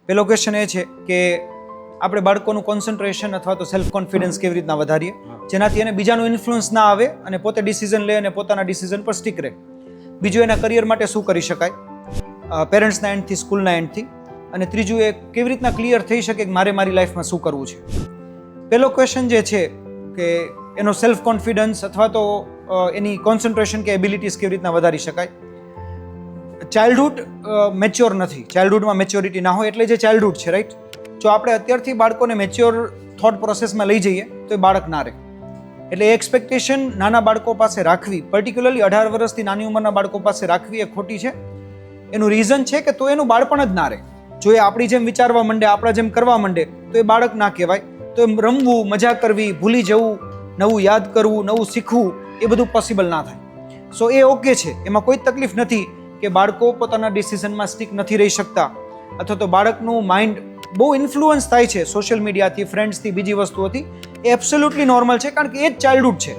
પહેલો ક્વેશ્ચન એ છે કે આપણે બાળકોનું કોન્સન્ટ્રેશન અથવા તો સેલ્ફ કોન્ફિડન્સ કેવી રીતના વધારીએ જેનાથી એને બીજાનું ઇન્ફ્લુઅન્સ ના આવે અને પોતે ડિસિઝન લે અને પોતાના ડિસિઝન પર સ્ટીક રહે. બીજું એના કરિયર માટે શું કરી શકાય પેરેન્ટ્સના એન્ડથી, સ્કૂલના એન્ડથી. અને ત્રીજું એ કેવી રીતના ક્લિયર થઈ શકે કે મારે મારી લાઈફમાં શું કરવું છે. પહેલો ક્વેશ્ચન જે છે કે એનો સેલ્ફ કોન્ફિડન્સ અથવા તો એની કોન્સન્ટ્રેશન કે એબિલિટીઝ કેવી રીતના વધારી શકાય. ચાઇલ્ડહુડ મેચ્યોર નથી, ચાઇલ્ડહુડમાં મેચ્યોરિટી ના હોય એટલે જે ચાઇલ્ડહુડ છે, રાઈટ. જો આપણે અત્યારથી બાળકોને મેચ્યોર થોટ પ્રોસેસમાં લઈ જઈએ તો એ બાળક ના રહે. એટલે એ એક્સપેક્ટેશન નાના બાળકો પાસે રાખવી, પર્ટિક્યુલરલી 18 વર્ષથી નાની ઉંમરના બાળકો પાસે રાખવી એ ખોટી છે. એનું રીઝન છે કે તો એનું બાળપણ જ ના રહે. જો એ આપણી જેમ વિચારવા માંડે, આપણા જેમ કરવા માંડે તો એ બાળક ના કહેવાય. તો એમ રમવું, મજા કરવી, ભૂલી જવું, નવું યાદ કરવું, નવું શીખવું એ બધું પોસિબલ ના થાય. સો એ ઓકે છે, એમાં કોઈ તકલીફ નથી કે બાળકો પોતાના ડિસિઝનમાં સ્ટીક નથી રહી શકતા અથવા તો બાળકનું માઇન્ડ બહુ ઇન્ફ્લુઅન્સ થાય છે સોશિયલ મીડિયાથી, ફ્રેન્ડ્સથી, બીજી વસ્તુઓથી. એ એબ્સોલ્યુટલી નોર્મલ છે કારણ કે એ જ ચાઇલ્ડહુડ છે.